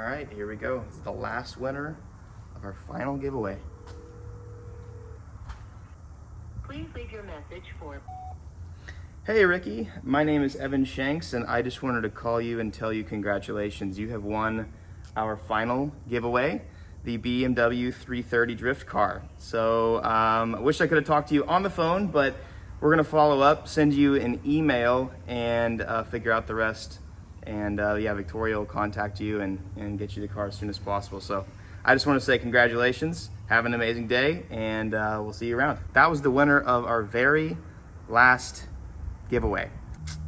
All right, here we go. It's the last winner of our final giveaway. Please leave your message for... Hey Ricky, my name is Evan Shanks and I just wanted to call you and tell you congratulations. You have won our final giveaway, the BMW 330 drift car. So I wish I could have talked to you on the phone, but we're gonna follow up, send you an email and figure out the rest. And yeah, Victoria will contact you and get you the car as soon as possible. So I just want to say congratulations, have an amazing day, and we'll see you around. That was the winner of our very last giveaway.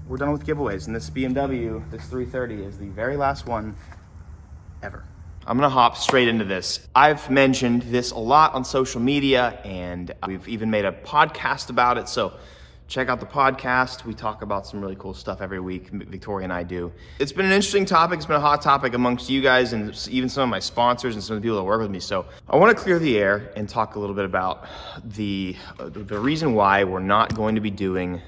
We're done with giveaways, and this BMW, this 330, is the very last one ever. I'm gonna hop straight into this. I've mentioned this a lot on social media, and we've even made a podcast about it, so check out the podcast. We talk about some really cool stuff every week, Victoria and I do. It's been an interesting topic. It's been a hot topic amongst you guys and even some of my sponsors and some of the people that work with me. So I want to clear the air and talk a little bit about the reason why we're not going to be doing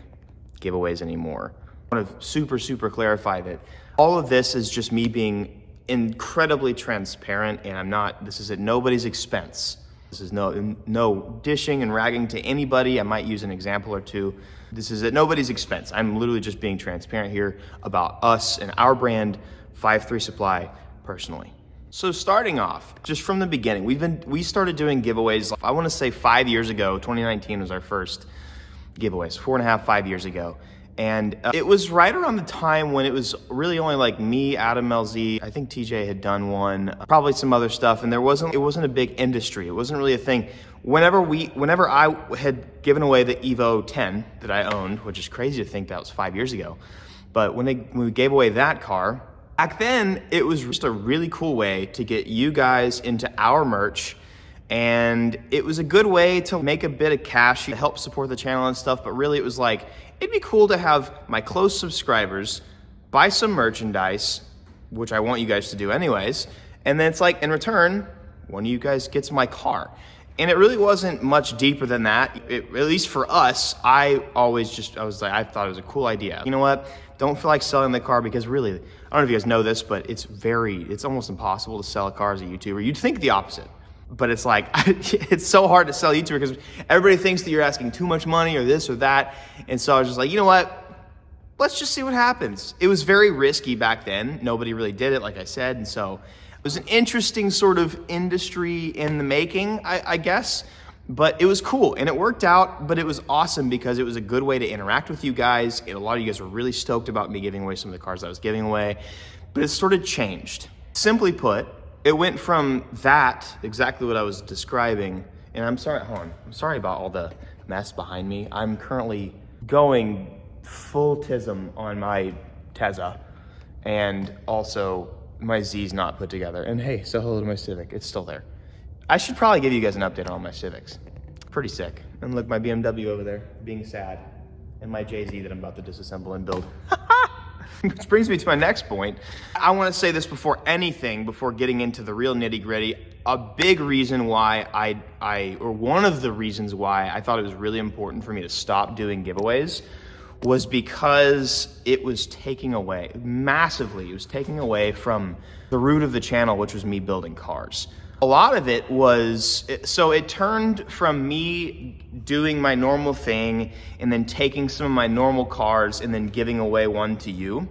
giveaways anymore. I want to super clarify that all of this is just me being incredibly transparent, and this is at nobody's expense. This is no dishing and ragging to anybody. I might use an example or two. This is at nobody's expense. I'm literally just being transparent here about us and our brand, 5-3 Supply, personally. So starting off, just from the beginning, we started doing giveaways, I want to say 5 years ago. 2019 was our first giveaways, 4.5, 5 years ago. And it was right around the time when it was really only like me, Adam LZ, I think TJ had done one, probably some other stuff, and it wasn't a big industry. It wasn't really a thing. Whenever I had given away the Evo 10 that I owned, which is crazy to think that was 5 years ago, but when we gave away that car, back then it was just a really cool way to get you guys into our merch. And it was a good way to make a bit of cash to help support the channel and stuff, but really it was like, it'd be cool to have my close subscribers buy some merchandise, which I want you guys to do anyways, and then it's like, in return, one of you guys gets my car. And it really wasn't much deeper than that. At least for us, I thought it was a cool idea. You know what? Don't feel like selling the car because really, I don't know if you guys know this, but it's almost impossible to sell a car as a YouTuber. You'd think the opposite. But it's like, it's so hard to sell YouTuber because everybody thinks that you're asking too much money or this or that. And so I was just like, you know what? Let's just see what happens. It was very risky back then. Nobody really did it, like I said. And so it was an interesting sort of industry in the making, I guess. But it was cool and it worked out, but it was awesome because it was a good way to interact with you guys. And a lot of you guys were really stoked about me giving away some of the cars I was giving away. But it sort of changed. Simply put, it went from that, exactly what I was describing, and I'm sorry about all the mess behind me. I'm currently going full tism on my Tezza, and also my Z's not put together. And hey, say hello to my Civic, it's still there. I should probably give you guys an update on all my Civics. Pretty sick. And look, my BMW over there, being sad, and my JZ that I'm about to disassemble and build. Which brings me to my next point. I want to say this before getting into the real nitty gritty. A big reason why one of the reasons why I thought it was really important for me to stop doing giveaways was because it was taking away from the root of the channel, which was me building cars. A lot of it it turned from me doing my normal thing and then taking some of my normal cars and then giving away one to you.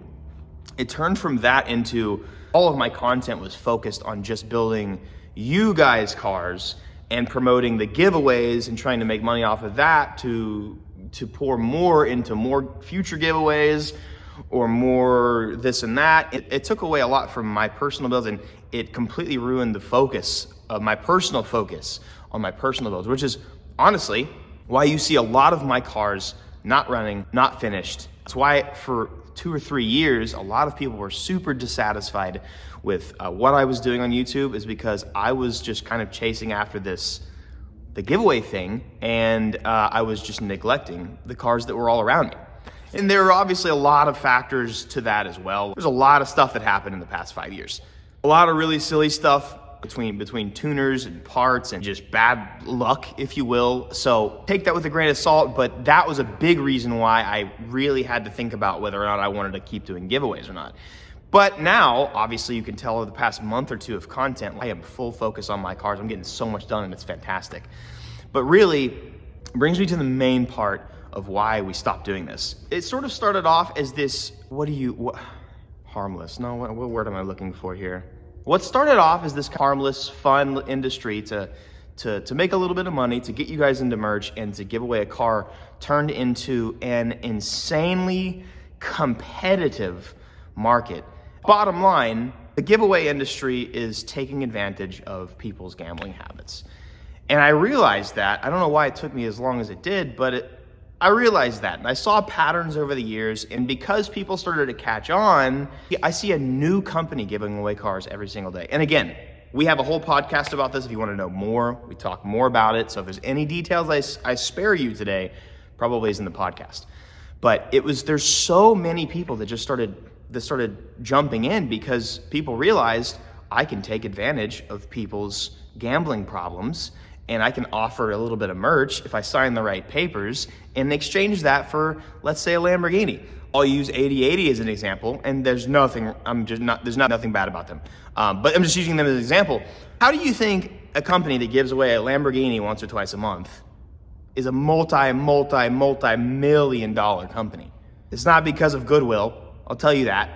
It turned from that into all of my content was focused on just building you guys cars and promoting the giveaways and trying to make money off of that to pour more into more future giveaways or more this and that. It took away a lot from my personal builds, and it completely ruined the focus of my personal focus on my personal builds, which is honestly why you see a lot of my cars not running, not finished. That's why for 2 or 3 years, a lot of people were super dissatisfied with what I was doing on YouTube, is because I was just kind of chasing after the giveaway thing, and I was just neglecting the cars that were all around me. And there are obviously a lot of factors to that as well. There's a lot of stuff that happened in the past 5 years. A lot of really silly stuff between tuners and parts and just bad luck, if you will. So take that with a grain of salt, but that was a big reason why I really had to think about whether or not I wanted to keep doing giveaways or not. But now, obviously, you can tell over the past month or two of content, I am full focus on my cars. I'm getting so much done, and it's fantastic. But really, it brings me to the main part of why we stopped doing this. It sort of started off as this, harmless, no, what word am I looking for here? What started off as this harmless, fun industry to make a little bit of money, to get you guys into merch, and to give away a car, turned into an insanely competitive market. Bottom line, the giveaway industry is taking advantage of people's gambling habits. And I realized that. I don't know why it took me as long as it did, but I realized that. And I saw patterns over the years, and because people started to catch on, I see a new company giving away cars every single day. And again, we have a whole podcast about this if you want to know more. We talk more about it. So if there's any details I spare you today, probably is in the podcast. But there's so many people that started jumping in because people realized I can take advantage of people's gambling problems, and I can offer a little bit of merch if I sign the right papers and exchange that for, let's say, a Lamborghini. I'll use 8080 as an example, and there's nothing bad about them. But I'm just using them as an example. How do you think a company that gives away a Lamborghini once or twice a month is a multi-million-dollar company? It's not because of goodwill, I'll tell you that,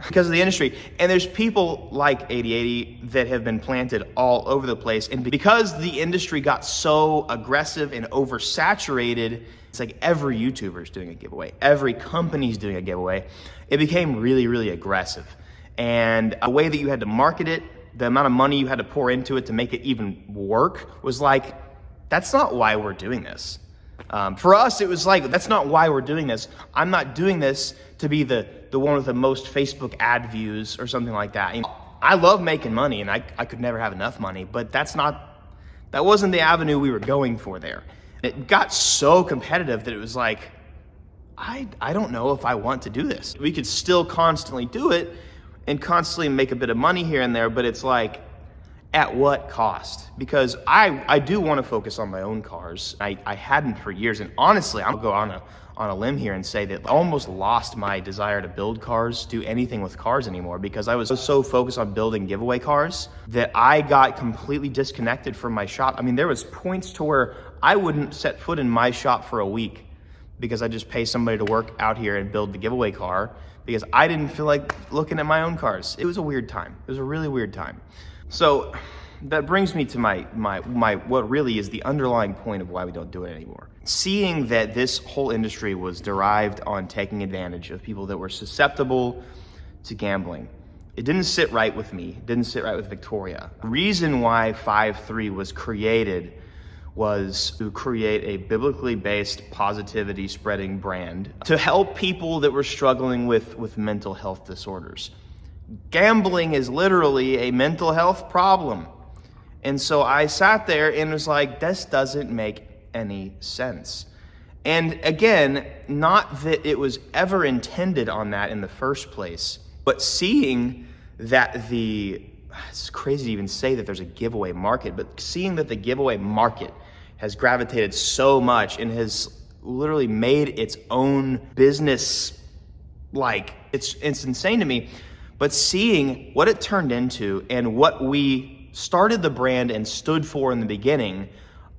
because of the industry. And there's people like 8080 that have been planted all over the place. And because the industry got so aggressive and oversaturated, it's like every YouTuber is doing a giveaway. Every company's doing a giveaway. It became really, really aggressive. And the way that you had to market it, the amount of money you had to pour into it to make it even work was like, that's not why we're doing this. For us, it was like, that's not why we're doing this. I'm not doing this to be the one with the most Facebook ad views or something like that. You know, I love making money, and I could never have enough money, but that wasn't the avenue we were going for there. It got so competitive that it was like, I don't know if I want to do this. We could still constantly do it and constantly make a bit of money here and there, but it's like, at what cost? Because I do want to focus on my own cars. I hadn't for years, and honestly, I'll go on a limb here and say that I almost lost my desire to build cars, do anything with cars anymore, because I was so focused on building giveaway cars that I got completely disconnected from my shop. I mean, there was points to where I wouldn't set foot in my shop for a week because I just pay somebody to work out here and build the giveaway car because I didn't feel like looking at my own cars. It was a weird time. It was a really weird time. So that brings me to my what really is the underlying point of why we don't do it anymore. Seeing that this whole industry was derived on taking advantage of people that were susceptible to gambling, it didn't sit right with me. It didn't sit right with Victoria. The reason why 5-3 was created was to create a biblically based positivity spreading brand to help people that were struggling with mental health disorders. Gambling is literally a mental health problem. And so I sat there and was like, this doesn't make any sense. And again, not that it was ever intended on that in the first place, but seeing that it's crazy to even say that there's a giveaway market, but seeing that the giveaway market has gravitated so much and has literally made its own business, like it's insane to me. But seeing what it turned into and what we started the brand and stood for in the beginning,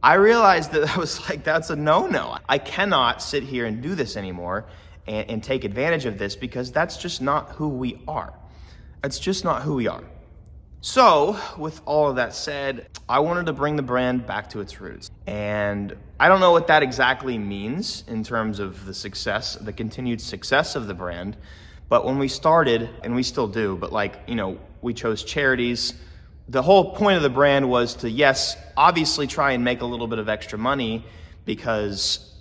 I realized that I was like, that's a no-no. I cannot sit here and do this anymore and take advantage of this because that's just not who we are. It's just not who we are. So with all of that said, I wanted to bring the brand back to its roots. And I don't know what that exactly means in terms of the continued success of the brand. But when we started, and we still do, but we chose charities. The whole point of the brand was to, yes, obviously try and make a little bit of extra money because,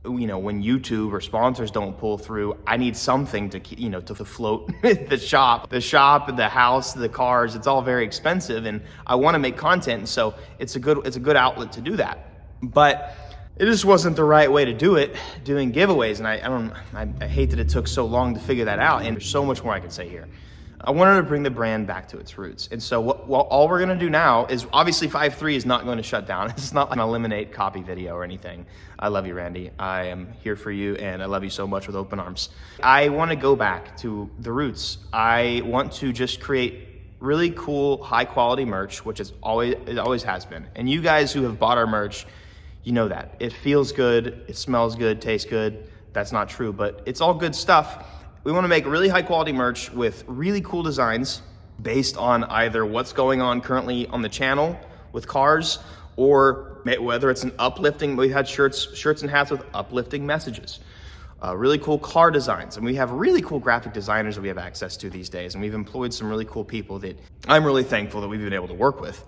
when YouTube or sponsors don't pull through, I need something to float the shop, the house, the cars. It's all very expensive, and I want to make content, and so it's a good outlet to do that. But it just wasn't the right way to do it, doing giveaways, and I hate that it took so long to figure that out, and there's so much more I could say here. I wanted to bring the brand back to its roots. And so all we're gonna do now is, obviously 5.3 is not going to shut down. It's not like an eliminate copy video or anything. I love you, Randy. I am here for you, and I love you so much with open arms. I wanna go back to the roots. I want to just create really cool, high quality merch, which it always has been. And you guys who have bought our merch, you know that. It feels good, it smells good, tastes good. That's not true, but it's all good stuff. We want to make really high quality merch with really cool designs based on either what's going on currently on the channel with cars, or whether it's an uplifting, we've had shirts and hats with uplifting messages. Really cool car designs, and we have really cool graphic designers that we have access to these days, and we've employed some really cool people that I'm really thankful that we've been able to work with.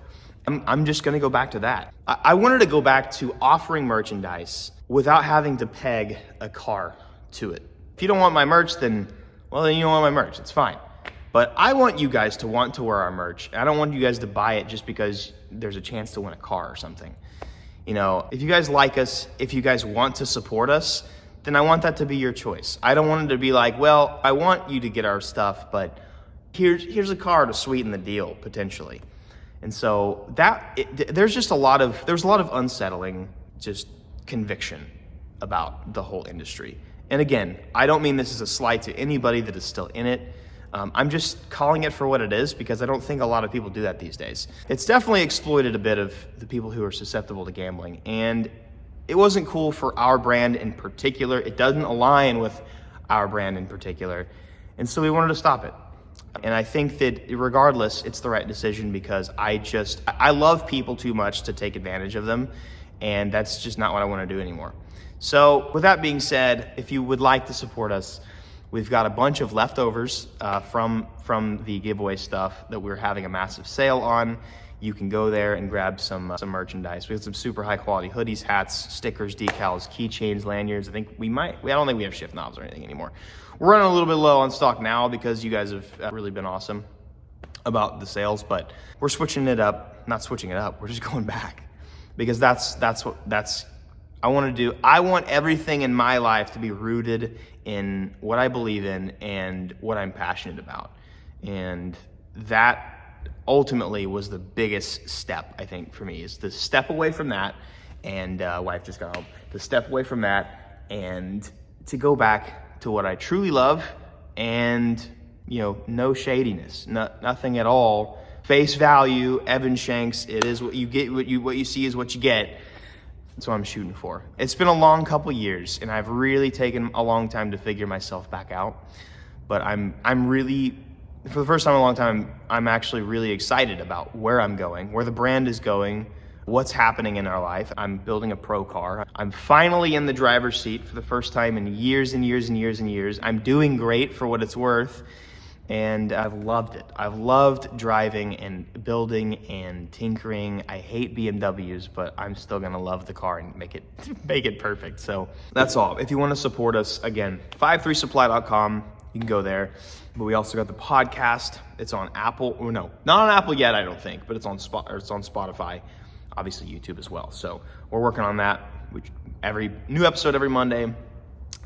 I'm just gonna go back to that. I wanted to go back to offering merchandise without having to peg a car to it. If you don't want my merch, then you don't want my merch, it's fine. But I want you guys to want to wear our merch. I don't want you guys to buy it just because there's a chance to win a car or something. You know, if you guys like us, if you guys want to support us, then I want that to be your choice. I don't want it to be like, well, I want you to get our stuff, but here's a car to sweeten the deal, potentially. And so there's a lot of unsettling just conviction about the whole industry. And again, I don't mean this as a slight to anybody that is still in it. I'm just calling it for what it is, because I don't think a lot of people do that these days. It's definitely exploited a bit of the people who are susceptible to gambling, and it wasn't cool for our brand in particular. It doesn't align with our brand in particular. And so we wanted to stop it. And I think that regardless, it's the right decision, because I love people too much to take advantage of them. And that's just not what I want to do anymore. So with that being said, if you would like to support us, we've got a bunch of leftovers from the giveaway stuff that we're having a massive sale on. You can go there and grab some merchandise. We have some super high quality hoodies, hats, stickers, decals, keychains, lanyards. I don't think we have shift knobs or anything anymore. We're running a little bit low on stock now because you guys have really been awesome about the sales, but we're switching it up. Not switching it up, we're just going back, because that's what I want to do. I want everything in my life to be rooted in what I believe in and what I'm passionate about. And that ultimately was the biggest step, I think, for me, is to step away from that, and wife just got home, to step away from that and to go back to what I truly love, and no shadiness, nothing at all. Face value, Evan Shanks, it is what you get, what you see is what you get. That's what I'm shooting for. It's been a long couple years, and I've really taken a long time to figure myself back out, but I'm really, for the first time in a long time, I'm actually really excited about where I'm going, where the brand is going, what's happening in our life. I'm building a pro car. I'm finally in the driver's seat for the first time in years and years and years and years. I'm doing great for what it's worth, and I've loved it. I've loved driving and building and tinkering. I hate BMWs, but I'm still gonna love the car and make it perfect. So that's all. If you want to support us, again, 53supply.com. You can go there. But we also got the podcast. It's on Apple. Or no, not on Apple yet, I don't think, but it's on Spotify, obviously YouTube as well. So we're working on that. Every new episode every Monday.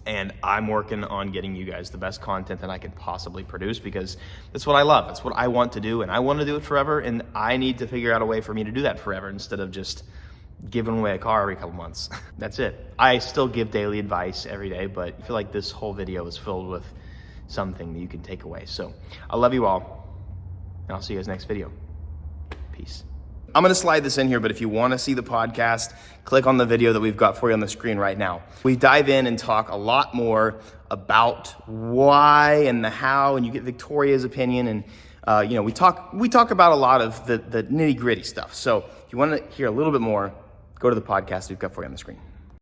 And I'm working on getting you guys the best content that I could possibly produce, because that's what I love. That's what I want to do, and I want to do it forever, and I need to figure out a way for me to do that forever instead of just giving away a car every couple months. That's it. I still give daily advice every day, but I feel like this whole video is filled with something that you can take away. So I love you all, and I'll see you guys next video. Peace. I'm gonna slide this in here, but if you wanna see the podcast, click on the video that we've got for you on the screen right now. We dive in and talk a lot more about why and the how, and you get Victoria's opinion, and we talk about a lot of the nitty gritty stuff. So if you wanna hear a little bit more, go to the podcast we've got for you on the screen.